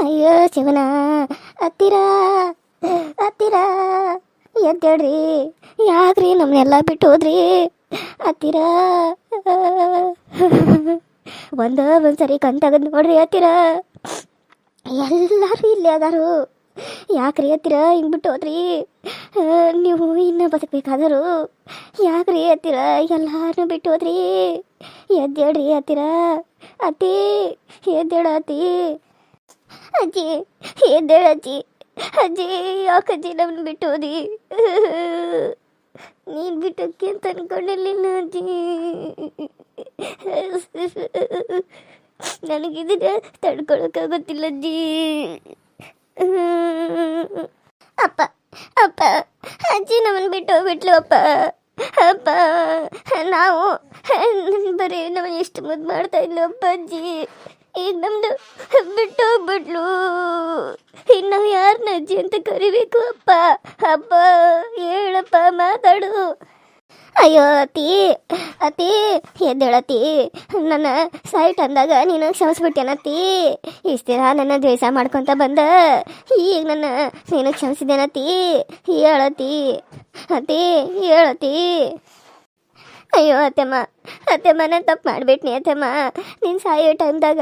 ಅಯ್ಯೋ ಶಿವನ ಹತ್ತಿರ ಹತ್ತಿರ ಎದ್ದೇಳ್ರಿ, ಯಾಕ್ರಿ ನಮ್ಮನ್ನೆಲ್ಲ ಬಿಟ್ಟು ಹೋದ್ರಿ ಹತ್ತಿರ. ಒಂದ್ಸರಿ ಕಣ್ ತೆಗೆದು ನೋಡ್ರಿ ಹತ್ತಿರ, ಎಲ್ಲರೂ ಇಲ್ಲೇ ಅದಾರು. ಯಾಕ್ರಿ ಹತ್ತಿರ ಹಿಂಗೆ ಬಿಟ್ಟು ಹೋದ್ರಿ? ನೀವು ಇನ್ನೂ ಬದುಕಬೇಕಾದರು ಯಾಕ್ರಿ ಹತ್ತಿರ ಎಲ್ಲಾರನ್ನೂ ಬಿಟ್ಟು ಹೋದ್ರಿ? ಎದ್ದೇಳ್ರಿ ಹತ್ತಿರ, ಅತ್ತಿ ಎದ್ದೇಳ ಅತ್ತಿ, ಅಜ್ಜಿ ಎದ್ದೇಳ ಅಜ್ಜಿ, ಅಜ್ಜಿ ಯಾಕಜ್ಜಿ ನಮ್ಮನ್ನು ಬಿಟ್ಟು ಹೋದಿ? ನೀನು ಬಿಟ್ಟೋಕ್ಕೆ ಅಂತ ಅನ್ಕೊಂಡಿರ್ಲಿಲ್ಲ ಅಜ್ಜಿ. ನನಗಿದ್ರೆ ತಡ್ಕೊಳಕ್ಕಾಗೋತ್ತಿಲ್ಲ ಅಜ್ಜಿ. ಅಪ್ಪ ಅಪ್ಪ, ಅಜ್ಜಿ ನಮ್ಮನ್ನು ಬಿಟ್ಟು ಹೋಗ್ಬಿಟ್ಲು ಅಪ್ಪ. ಅಪ್ಪ ನಾವು ಬರೀ ನಮ್ಮನ್ನು ಎಷ್ಟು ಮುದ್ದು ಮಾಡ್ತಾ ಇದ್ಲು ಅಪ್ಪ ಅಜ್ಜಿ, ಈಗ ನಮ್ದು ಬಿಟ್ಟು ಹೋಗ್ಬಿಟ್ಲು. ಈಗ ನಾವು ಯಾರನ್ನ ಅಜ್ಜಿ ಅಂತ ಕರಿಬೇಕು ಅಪ್ಪ? ಅಪ್ಪ ಹೇಳಪ್ಪ, ಮಾತಾಡು. ಅಯ್ಯೋ ಅತ್ತಿ ಅತ್ತಿ ಎದ್ದೇಳತ್ತಿ, ನನ್ನ ಸೈಟ್ ಅಂದಾಗ ನೀನು ಕ್ಷಮಿಸ್ಬಿಟ್ಟೇನತ್ತಿ. ಇಷ್ಟು ದಿನ ನನ್ನ ದ್ವೇಷ ಮಾಡ್ಕೊತ ಬಂದ, ಈಗ ನನ್ನ ನೀನು ಕ್ಷಮಿಸಿದ್ದೇನತ್ತಿ. ಹೇಳತ್ತಿ ಅತ್ತಿ, ಹೇಳತ್ತಿ. ಅಯ್ಯೋ ಅತ್ತೆಮ್ಮ ಅತ್ತೆಮ್ಮ, ನಾನು ತಪ್ಪು ಮಾಡಿಬಿಟ್ನಿ ಅತ್ತೆಮ್ಮ. ನೀನು ಸಾಯೋ ಟೈಮ್ದಾಗ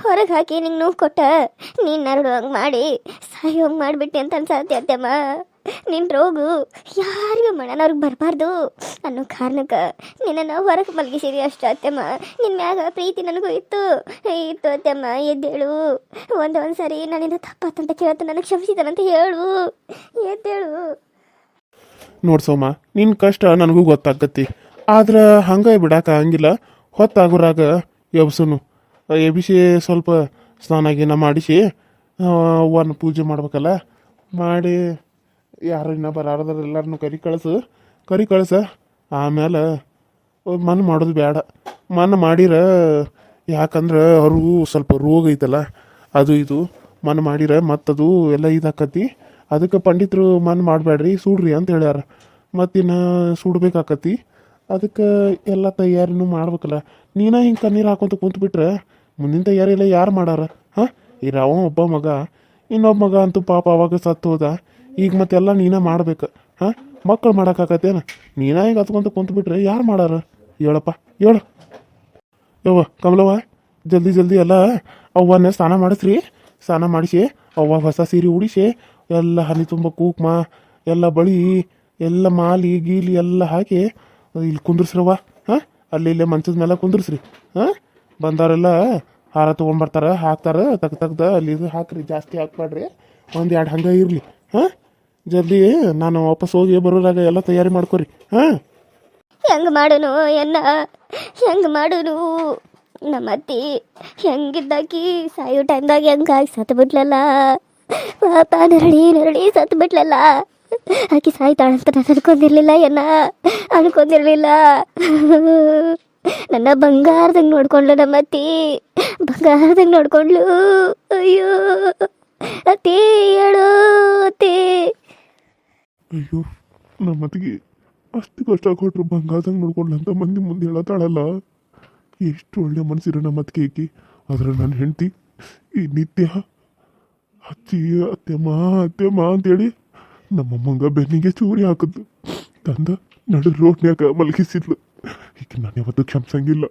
ಹೊರಗೆ ಹಾಕಿ ನಿಂಗೆ ನೋವು ಕೊಟ್ಟ, ನೀನು ನರಳುವಂಗೆ ಮಾಡಿ ಸಾಯೋಂಗೆ ಮಾಡಿಬಿಟ್ಟೆ ಅಂತ ಅನ್ಸತ್ತೆ ಅತ್ತೆಮ್ಮ. ನಿನ್ನ ರೋಗು ಯಾರಿಗೂ ಮಣ್ಣನವ್ರಿಗೆ ಬರಬಾರ್ದು ಅನ್ನೋ ಕಾರಣಕ್ಕೆ ನಿನ್ನನ್ನು ಹೊರಗೆ ಮಲಗಿಸಿರಿ ಅಷ್ಟು ಅತ್ತೆಮ್ಮ. ನಿನ್ನ ಮ್ಯಾಗ ಪ್ರೀತಿ ನನಗೂ ಇತ್ತು ಅತ್ತೆಮ್ಮ. ಎದ್ದೇಳು, ಒಂದೊಂದು ಸರಿ ನನ್ನಿಂದ ತಪ್ಪಾತಂತ ಕೇಳ್ತು, ನನಗೆ ಕ್ಷಮಿಸಿದಾನಂತ ಹೇಳು, ಎದ್ದೇಳು. ನೋಡಿ ಸೋಮ, ನಿನ್ನ ಕಷ್ಟ ನನಗೂ ಗೊತ್ತಾಗತ್ತಿ, ಆದ್ರೆ ಹಂಗೆ ಬಿಡೋಕ್ಕಾಗಂಗಿಲ್ಲ. ಹೊತ್ತಾಗೋರಾಗ ಎಬ್ಸುನು ಎಬಿಸಿ ಸ್ವಲ್ಪ ಸ್ನಾನ ಗೀನ ಮಾಡಿಸಿ ಅವನ ಪೂಜೆ ಮಾಡ್ಬೇಕಲ್ಲ, ಮಾಡಿ ಯಾರು ಇನ್ನೂ ಬರಾರದ್ರ ಎಲ್ಲರನ್ನೂ ಕರಿ ಕಳಿಸ. ಆಮೇಲೆ ಮನ್ ಮಾಡೋದು ಬೇಡ, ಮನ್ ಮಾಡಿರ ಯಾಕಂದ್ರೆ ಅವ್ರಿಗೂ ಸ್ವಲ್ಪ ರೋಗ ಐತಲ್ಲ, ಅದು ಇದು ಮನ್ ಮಾಡಿರ ಮತ್ತದು ಎಲ್ಲ ಇದಾಕತಿ. ಅದಕ್ಕೆ ಪಂಡಿತರು ಮನ್ ಮಾಡಬೇಡ್ರಿ, ಸುಡ್ರಿ ಅಂತ ಹೇಳ್ಯಾರ. ಮತ್ತಿನ್ನು ಸುಡ್ಬೇಕಾಕತಿ, ಅದಕ್ಕೆ ಎಲ್ಲ ತಯಾರಿನೂ ಮಾಡ್ಬೇಕಲ್ಲ. ನೀನು ಹಿಂಗೆ ಕಣ್ಣೀರು ಹಾಕೊಂತ ಕುಂತ್ಬಿಟ್ರೆ ಮುಂದಿನ ತಯಾರಿ ಎಲ್ಲ ಯಾರು ಮಾಡಾರ? ಹಾಂ, ಇರಾವ ಒಬ್ಬ ಮಗ, ಇನ್ನೊಬ್ಬ ಮಗ ಅಂತೂ ಪಾಪ ಅವಾಗ ಸತ್ತು ಹೋದ. ಈಗ ಮತ್ತೆಲ್ಲ ನೀನೇ ಮಾಡ್ಬೇಕು. ಹಾಂ, ಮಕ್ಕಳು ಮಾಡೋಕ್ಕಾಗತ್ತೇನ? ನೀನೇ ಹಿಂಗೆ ಹತ್ಕೊಂತ ಕುಂತ್ಬಿಟ್ರೆ ಯಾರು ಮಾಡಾರ? ಹೇಳಪ್ಪ ಹೇಳು. ಯವ್ವ ಕಮಲವ್ವ, ಜಲ್ದಿ ಎಲ್ಲ ಅವ್ವನ್ನೇ ಸ್ನಾನ ಮಾಡಿಸ್ರಿ. ಸ್ನಾನ ಮಾಡಿಸಿ ಅವ್ವ ಹೊಸ ಸೀರೆ ಉಡಿಸಿ ಎಲ್ಲ ಹನಿ ತುಂಬ ಕುಂಕುಮ ಎಲ್ಲ ಬಳಿ ಎಲ್ಲ ಮಾಲಿ ಗೀಲಿ ಎಲ್ಲ ಹಾಕಿ ಇಲ್ಲಿ ಕುಂದ್ರಸ್ರವ್ವ. ಹಾಂ, ಅಲ್ಲಿ ಇಲ್ಲೇ ಮಂಚದ ಮೇಲೆ ಕುಂದ್ರಸ್ರಿ. ಹಾಂ, ಬಂದವರೆಲ್ಲ ಹಾರ ತೊಗೊಂಬರ್ತಾರೆ, ಹಾಕ್ತಾರೆ, ತೆಗ್ದ ಅಲ್ಲಿ ಇದು ಹಾಕ್ರಿ, ಜಾಸ್ತಿ ಹಾಕ್ಬೇಡ್ರಿ, ಒಂದೆರಡು ಹಂಗೆ ಇರಲಿ. ಹಾಂ, ಜಲ್ದಿ ನಾನು ವಾಪಸ್ ಹೋಗಿ ಬರೋರಾಗ ಎಲ್ಲ ತಯಾರಿ ಮಾಡ್ಕೊರಿ. ಹಾಂ, ಹೆಂಗೆ ಮಾಡೋನು ಎನ್ನ, ಹೆಂಗೆ ಮಾಡೋನು? ನಮ್ಮ ಅತ್ತಿ ಹೆಂಗಿದ್ದಾಕಿ ಸಾಯೋ ಟೈಮ್ದಾಗ ಹೆಂಗಾಗಿ ಸತ್ತು ಬಿಟ್ಲಲ್ಲ ಪಾಪ, ನರಳಿ ಸತ್ತು ಬಿಟ್ಲಲ್ಲ. ಆಕಿ ಸಾಯ್ತಾಳಂತ ನಾನು ಅನ್ಕೊಂಡಿರ್ಲಿಲ್ಲ. ನನ್ನ ಬಂಗಾರದಂಗೆ ನೋಡ್ಕೊಂಡ್ಲು ನಮ್ಮ ಅತ್ತಿ, ಬಂಗಾರದಂಗೆ ನೋಡ್ಕೊಂಡ್ಲು. ಅಯ್ಯೋ ಅತ್ತಿ, ಹೇಳು ಅತ್ತಿ. ಅಯ್ಯೋ, ನಮ್ಮತ್ತಿಗೆ ಅಷ್ಟು ಕಷ್ಟ ಕೊಟ್ಟರು ಬಂಗಾರದಂಗೆ ನೋಡ್ಕೊಂಡ್ಲ ಅಂತ ಮಂದಿ ಮುಂದೆ ಹೇಳತ್ತಾಳಲ್ಲ. ಎಷ್ಟು ಒಳ್ಳೆ ಮನಸ್ಸಿರೋ ನಮ್ಮತ್ತಿಗೆ ಏಕಿ. ಆದ್ರೆ ನನ್ನ ಹೆಂಡತಿ ಈ ನಿತ್ಯ ಅತ್ತಿ ಅತ್ತೆಮ್ಮ ಅಂತೇಳಿ ನಮ್ಮಮ್ಮಂಗ ಬೆನ್ನಿಗೆ ಚೂರಿ ಹಾಕಿದ್ಲು, ತಂದ ನಡು ರೋಡ್ನ್ಯಾಗ ಮಲಗಿಸಿದ್ಲು. ಈಗ ನಾನು ಯಾವತ್ತೂ ಕ್ಷಮಿಸಂಗಿಲ್ಲ.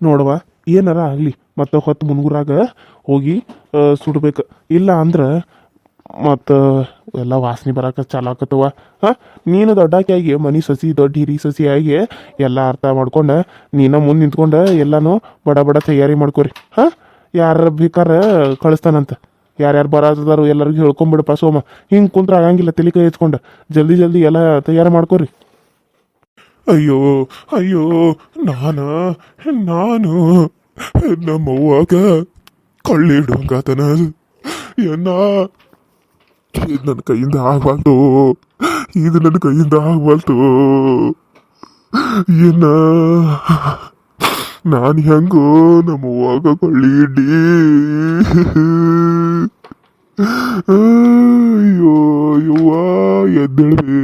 ನೋಡವ, ಏನಾರ ಆಗಲಿ ಮತ್ತು ಹೊತ್ತು ಮುನ್ಗುರಾಗ ಹೋಗಿ ಸುಡ್ಬೇಕು, ಇಲ್ಲ ಅಂದ್ರೆ ಮತ್ತು ಎಲ್ಲ ವಾಸನೆ ಬರೋಕೆ ಚಾಲು ಆಕತ್ತವ. ಹಾಂ, ನೀನು ದೊಡ್ಡಾಕಿಯಾಗಿ ಮನೆ ಸಸಿ ದೊಡ್ಡ ಹಿರಿ ಸಸಿಯಾಗಿ ಎಲ್ಲ ಅರ್ಥ ಮಾಡ್ಕೊಂಡು ನೀನು ಮುಂದೆ ನಿಂತ್ಕೊಂಡು ಎಲ್ಲನೂ ಬಡ ತಯಾರಿ ಮಾಡ್ಕೊರಿ. ಹಾಂ, ಯಾರು ಬೇಕಾರೆ ಕಳಿಸ್ತಾನಂತ, ಯಾರ್ಯಾರು ಬರೋದಾರು ಎಲ್ಲರಿಗೂ ಹೇಳ್ಕೊಂಬಿಡಪ್ಪ ಸೋಮ. ಹಿಂಗೆ ಕುಂತ್ರೆ ಆಗಂಗಿಲ್ಲ, ತಲೆ ಕೈ ಹಚ್ಕೊಂಡು ಜಲ್ದಿ ಎಲ್ಲ ತಯಾರು ಮಾಡ್ಕೊರಿ. ಅಯ್ಯೋ ನಾನು ನಮ್ಮವ್ವಾಗ ಕೊಳ್ಳಿಡುವಂಗಾತನ ಏನ, ಇದು ನನ್ನ ಕೈಯಿಂದ ಆಗಬಾರ್ದು ಏನ, ನಾನು ಹೆಂಗೋ ನಮ್ಮವ್ವಾಗ ಕೊಳ್ಳಿ ಇಡ್ಡಿ. ಅಯ್ಯೋ ಯವ್ವ, ಎದ್ದೇಳ್ಬೇ.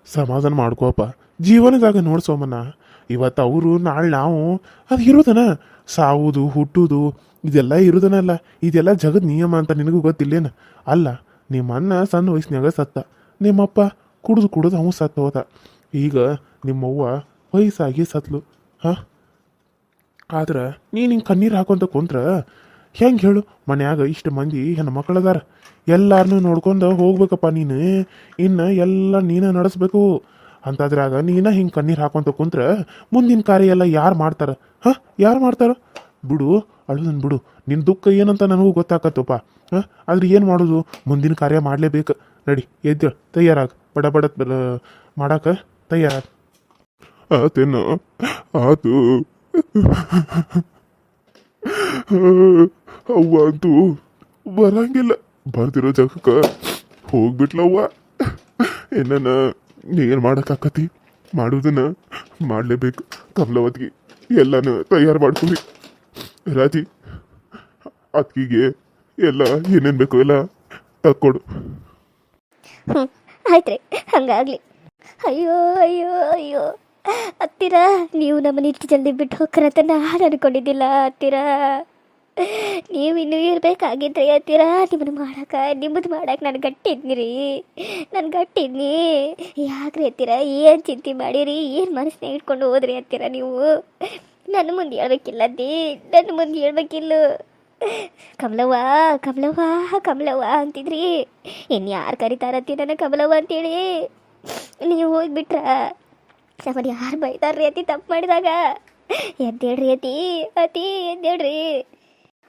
ಸಮಾಧಾನ ಮಾಡ್ಕೋಪ್ಪ, ಜೀವನದಾಗ ನೋಡ್ ಸೋಮಣ್ಣ, ಇವತ್ತು ಅವರು ನಾಳೆ ನಾವು ಅದು ಇರೋದನ, ಸಾವುದು ಹುಟ್ಟುದು ಇದೆಲ್ಲ ಇರೋದನಲ್ಲ, ಇದೆಲ್ಲ ಜಗದ್ ನಿಯಮ ಅಂತ ನಿನಗೂ ಗೊತ್ತಿಲ್ಲೇನ? ಅಲ್ಲ, ನಿಮ್ಮ ಅಣ್ಣ ಸಣ್ಣ ವಯಸ್ಸಿನಾಗ ಸತ್ತ, ನಿಮ್ಮಪ್ಪ ಕುಡಿದು ಅವನು ಸತ್ತ ಹೋದ, ಈಗ ನಿಮ್ಮವ್ವ ವಯಸ್ಸಾಗಿ ಸತ್ಲು. ಹಾಂ, ಆದ್ರೆ ನೀನು ಹಿಂಗೆ ಕಣ್ಣೀರು ಹಾಕೊಂತ ಕುಂತ್ರ ಹೆಂಗೆ ಹೇಳು? ಮನ್ಯಾಗ ಇಷ್ಟು ಮಂದಿ ಹೆಣ್ಣು ಮಕ್ಕಳದಾರ, ಎಲ್ಲಾರನ್ನೂ ನೋಡ್ಕೊಂಡು ಹೋಗ್ಬೇಕಪ್ಪ ನೀನು, ಇನ್ನು ಎಲ್ಲ ನೀನು ನಡೆಸ್ಬೇಕು. ಅಂತಾದ್ರಾಗ ನೀನ ಹಿಂಗೆ ಕಣ್ಣೀರು ಹಾಕೊಂತ ಕುಂತ್ರ ಮುಂದಿನ ಕಾರ್ಯ ಎಲ್ಲ ಯಾರು ಮಾಡ್ತಾರ? ಹಾಂ, ಯಾರು ಮಾಡ್ತಾರ? ಬಿಡು, ಅಳುದನ್ ಬಿಡು. ನಿನ್ನ ದುಃಖ ಏನಂತ ನನಗೂ ಗೊತ್ತಾಕತ್ತಪ್ಪ. ಹಾಂ, ಆದ್ರೆ ಏನು ಮಾಡೋದು? ಮುಂದಿನ ಕಾರ್ಯ ಮಾಡಲೇಬೇಕು. ನಡಿ, ಎದ್ದೇಳು, ತಯಾರಾಗ, ಬಡ ಮಾಡಾಕ ತಯಾರಾಗ. ಆತೇನೋ ಆತು. ಅವ್ವ ಅಂತೂ ಬರಂಗಿಲ್ಲ, ಬರ್ದಿರೋ ಜಾಗಕ್ಕೆ ಹೋಗ್ಬಿಟ್ಲವ್ವ. ಏನನ ಏನು ಮಾಡೋಕ್ಕಾಕತಿ? ಮಾಡೋದನ್ನ ಮಾಡಲೇಬೇಕು. ಕಮಲವತ್ಗೆ ಎಲ್ಲನೂ ತಯಾರು ಮಾಡ್ತೀವಿ. ರಾಜಿ, ಅತ್ತಿಗೆ ಎಲ್ಲ ಏನೇನು ಬೇಕು ಎಲ್ಲ ತಕ್ಕೊಡು. ಹ್ಞೂ, ಆಯ್ತ್ರಿ, ಹಂಗಾಗ್ಲಿ. ಅಯ್ಯೋ ಅಯ್ಯೋ ಅಯ್ಯೋ ಹತ್ತಿರ, ನೀವು ನಮ್ಮನ್ನ ಇಷ್ಟು ಜಲ್ದಿ ಬಿಟ್ಟು ಹೋಗ್ಕರಂತ ನಾನು ಅನ್ಕೊಂಡಿದ್ದಿಲ್ಲ. ಹತ್ತಿರ ನೀವು ಇನ್ನೂ ಇರಬೇಕಾಗಿದ್ರಿ. ಹತ್ತಿರ ನಿಮ್ಮದು ಮಾಡಕ್ಕೆ ನಾನು ಗಟ್ಟಿದ್ನಿ. ನಾನು ಗಟ್ಟಿದ್ನಿ. ಯಾಕ್ರಿ ಹತ್ತಿರ ಏನು ಚಿಂತೆ ಮಾಡಿರಿ? ಏನು ಮನಸ್ಸಿನಾಗ ಇಟ್ಕೊಂಡು ಹೋದ್ರಿ ಹತ್ತಿರ? ನೀವು ನನ್ನ ಮುಂದೆ ಹೇಳ್ಬೇಕಿಲ್ಲದ್ದಿ, ನನ್ನ ಮುಂದೆ ಹೇಳ್ಬೇಕಿಲ್ಲ. ಕಮಲವ್ವ ಕಮಲವ್ವ ಕಮಲವ್ವ ಅಂತಿದ್ರಿ. ಇನ್ನು ಯಾರು ಕರಿತಾರತ್ತಿ ನನ್ನ ಕಮಲವ್ವ ಅಂತೇಳಿ? ನೀವು ಹೋಗ್ಬಿಟ್ರ ನಮ್ಮನ್ನು ಯಾರು ಬೈತಾರ್ರಿ ಅತಿ ತಪ್ಪು ಮಾಡಿದಾಗ? ಎದ್ದೇಳ್ರಿ ಅತಿ ಅತಿ ಎದ್ದೇಳ್ರಿ.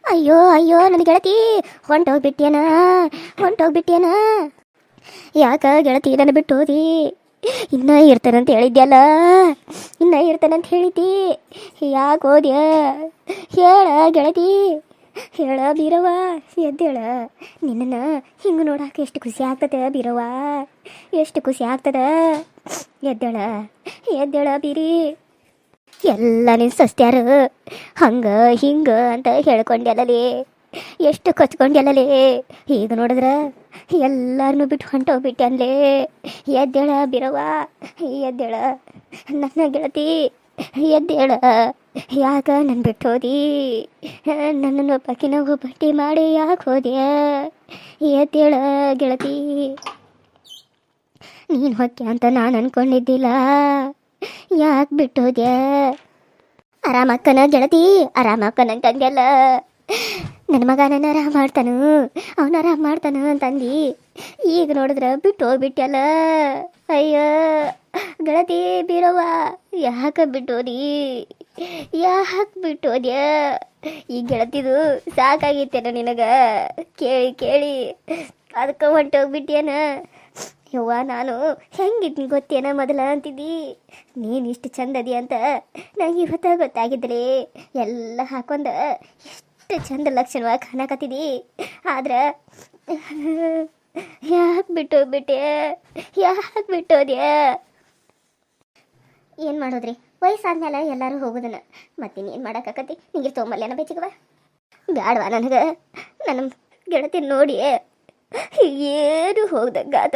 ಅಯ್ಯೋ ಅಯ್ಯೋ ನನ್ನ ಗೆಳತಿ ಹೊಂಟೋಗ್ಬಿಟ್ಯನ. ಯಾಕ ಗೆಳತಿ ನನ್ನ ಬಿಟ್ಟು ಹೋದಿ? ಇನ್ನೂ ಇರ್ತಾನಂತ ಹೇಳಿದ್ಯಲ್ಲ, ಹೇಳಿದ್ದಿ. ಯಾಕೆ ಹೋದ್ಯ? ಹೇಳ ಗೆಳತಿ, ಹೇಳ ಬೀರವ್ವ, ಎದ್ದೇಳ. ನಿನ್ನನ್ನು ಹಿಂಗೆ ನೋಡಾಕ ಎಷ್ಟು ಖುಷಿ ಆಗ್ತದೆ ಬೀರವ್ವ, ಎಷ್ಟು ಖುಷಿ ಆಗ್ತದ. ಎದ್ದೇಳ ಬೀರಿ. ಎಲ್ಲ ನಿನ್ನ ಸಸ್ತ್ಯಾರು ಹಂಗೆ ಹಿಂಗೆ ಅಂತ ಹೇಳ್ಕೊಂಡ್ಯಲ್ಲೇ, ಎಷ್ಟು ಕೊಚ್ಕೊಂಡ್ಯಲ್ಲೇ. ಈಗ ನೋಡಿದ್ರೆ ಎಲ್ಲರನ್ನೂ ಬಿಟ್ಟು ಹೊಂಟೋಗ್ಬಿಟ್ಟೆ ಅನ್ಲೇ. ಎದ್ದೇಳ ಬೀರವ್ವ, ಎದ್ದೇಳ ನನ್ನ ಗೆಳತಿ, ಎದ್ದೇಳ. ಯಾಕ ನನ್ನ ಬಿಟ್ಟು ಹೋದಿ? ನನ್ನನ್ನು ಒಬ್ಬಟ್ಟಿ ಮಾಡಿ ಯಾಕೆ ಹೋದ್ಯ? ಎದ್ದೇಳ ಗೆಳತಿ. ನೀನು ಹೊಕ್ಕೆ ಅಂತ ನಾನು ಅನ್ಕೊಂಡಿದ್ದಿಲ್ಲ. ಯಾಕೆ ಬಿಟ್ಟು ಹೋದ್ಯ? ಆರಾಮಕ್ಕನ ಗೆಳತಿ, ಆರಾಮಕ್ಕನಂತಂದ್ಯಲ್ಲ. ನನ್ನ ಮಗ ನನ್ನ ಆರಾಮ ಮಾಡ್ತಾನು, ಅವನು ಆರಾಮ ಮಾಡ್ತಾನು ಅಂತಂದು ಈಗ ನೋಡಿದ್ರೆ ಬಿಟ್ಟು ಹೋಗ್ಬಿಟ್ಯಲ್ಲ. ಅಯ್ಯೋ ಗೆಳತಿ ಬೀರವ್ವ, ಯಾಕೆ ಬಿಟ್ಟೋದಿ? ಯಾಕೆ ಬಿಟ್ಟೋದ್ಯ? ಈ ಗೆಳತಿದು ಸಾಕಾಗಿತ್ತೇನ ನಿನಗ ಕೇಳಿ ಕೇಳಿ, ಅದಕ್ಕೆ ಹೊಂಟೋಗ್ಬಿಟ್ಯೇನ? ಯವ್ವ, ನಾನು ಹೆಂಗಿದ್ನಿ ಗೊತ್ತೇನ ಮೊದಲ ಅಂತಿದ್ದಿ? ನೀನು ಇಷ್ಟು ಚಂದದಿ ಅಂತ ನಂಗೆ ಇವತ್ತ ಗೊತ್ತಾಗಿದ್ರಿ. ಎಲ್ಲ ಹಾಕೊಂಡ ಎಷ್ಟು ಚಂದ ಲಕ್ಷಣವಾಗಿ ಕಾಣಕತ್ತಿದ್ದಿ. ಆದ್ರೆ ಯಾಕೆ ಬಿಟ್ಟೋಗ್ಬಿಟ್ಟೆ? ಯಾಕೆ ಬಿಟ್ಟೋದ್ಯ? ಏನು ಮಾಡೋದ್ರಿ, ವಯಸ್ಸಾದ್ಮೇಲೆ ಎಲ್ಲರೂ ಹೋಗೋದನ್ನ ಮತ್ತಿನ್ನೇನು ಮಾಡೋಕ್ಕಾಕತಿ? ನಿಂಗೆ ತೊಂಬಲ್ಲೇನ ಬೇಚಿಗವ? ಬ್ಯಾಡವಾ ನನಗೆ? ನನ್ನ ಗೆಳತಿ ನೋಡಿ ಏನು ಹೋಗ್ದಂಗಾತ.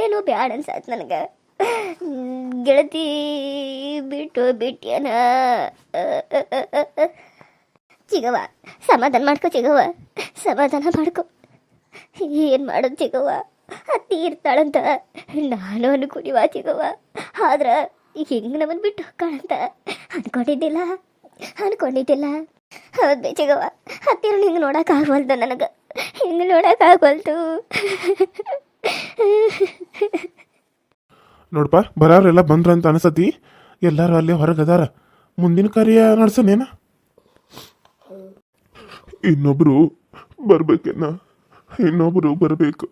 ಏನು ಬ್ಯಾಡ ಅನ್ಸಾತ್ ನನಗೆ. ಗೆಳತಿ ಬಿಟ್ಟೇನ? ಚಿಗವ್ವ, ಸಮಾಧಾನ ಮಾಡ್ಕೊ ಚಿಗವ್ವ, ಸಮಾಧಾನ ಮಾಡ್ಕೊ. ಏನು ಮಾಡೋದು ಚಿಗವ್ವ? ಅತ್ತಿ ಇರ್ತಾಳಂತ ನಾನು ಅನ್ಕೊಂಡಿವ ಚಿಗವ್ವ. ಆದ್ರೆ ಹಿಂಗೆ ನಮ್ಮನ್ನು ಬಿಟ್ಟು ಹೋಗ್ಕಾಳಂತ ಅನ್ಕೊಂಡಿದ್ದಿಲ್ಲ. ಹೌದು ಚಿಗವ್ವ, ಹತ್ತಿರ ಹಿಂಗೆ ನೋಡೋಕ್ಕಾಗವಲ್ದು ನನಗೆ, ಹಿಂಗೆ ನೋಡೋಕ್ಕಾಗವಲ್ತು. ನೋಡಪ್ಪ, ಬರೋರೆಲ್ಲ ಬಂದ್ರಂತ ಅನ್ಸತಿ. ಎಲ್ಲರೂ ಅಲ್ಲಿ ಹೊರಗದಾರ. ಮುಂದಿನ ಕಾರ್ಯ ನಡ್ಸನೇನ? ಇನ್ನೊಬ್ರು ಬರ್ಬೇಕೇನ? ಇನ್ನೊಬ್ರು ಬರಬೇಕು.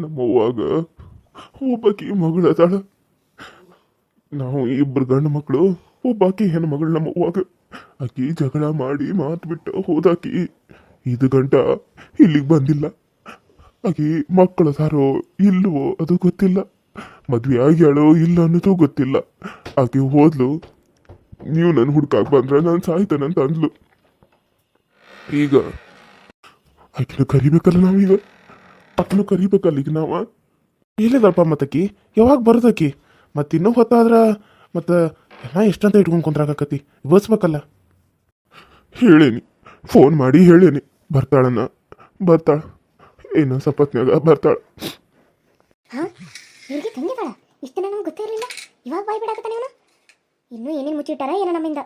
ನಮ್ಮವ್ವಾಗ ಒಬ್ಬಾಕಿ ಮಗಳು ಅದಾಳ. ನಾವು ಇಬ್ಬರು ಗಂಡು ಮಕ್ಕಳು, ಒಬ್ಬಾಕಿ ಹೆಣ್ಣು ಮಗಳು ನಮ್ಮವ್ವಾಗ. ಆಕಿ ಜಗಳ ಮಾಡಿ ಮಾತು ಬಿಟ್ಟು ಹೋದಾಕಿ 5 ಗಂಟೆ ಇಲ್ಲಿಗೆ ಬಂದಿಲ್ಲ. ಆಕಿ ಮಕ್ಕಳು ಅದಾರೋ ಇಲ್ವೋ ಅದು ಗೊತ್ತಿಲ್ಲ, ಮದ್ವೆ ಆಗ್ಯಾಳೋ ಇಲ್ಲ ಅನ್ನೋದು ಗೊತ್ತಿಲ್ಲ. ಆಕಿ ಹೋದ್ಲು, ನೀವು ನನ್ನ ಹುಡ್ಕಾಕ್ ಬಂದ್ರೆ ನಾನು ಸಾಯ್ತಾನಂತ ಅಂದ್ಲು. ಈಗ ಆಕಿನ ಕರಿಬೇಕಲ್ಲ ನಾವೀಗ, ಆಕಿನ ಕರಿಬೇಕಲ್ಲ ಈಗ ನಾವ. ಎಲ್ಲಿದಲ್ಪ ಮತ್ತಕ್ಕಿ ಯಾವಾಗ ಬರ್ತಕ್ಕಿ ಮತ್ತೆ ಇನ್ನೂ ಹೊತ್ತಾದ್ರ ಮತ್ತು ಎಲ್ಲ ಎಷ್ಟಂತ ಇಟ್ಕೊಂಡು ಕುಂತ್ರಾಕತಿ ಬಸ್ಬೇಕಲ್ಲ. ಹೇಳೇನಿ, ಫೋನ್ ಮಾಡಿ ಹೇಳೇನಿ ಬರ್ತಾಳನ್ನ, ಬರ್ತಾಳ ಇನ್ನೊಂದು ಸಪತ್ನಾಗ ಬರ್ತಾಳ. ಹಾಂ ಇವ್ರಿಗೆ ತಂಗಿದಾಳ ಇಷ್ಟು ನಮ್ಗೆ ಗೊತ್ತೇ ಇರಲಿಲ್ಲ. ಇವಾಗ ಬಾಯ್ ಬಿಡಾಕತ್ತಾನೆ ಇವನು. ಇನ್ನೂ ಏನೇನು ಮುಚ್ಚಿಟ್ಟಾರ ಏನೋ ನಮ್ಮಿಂದ.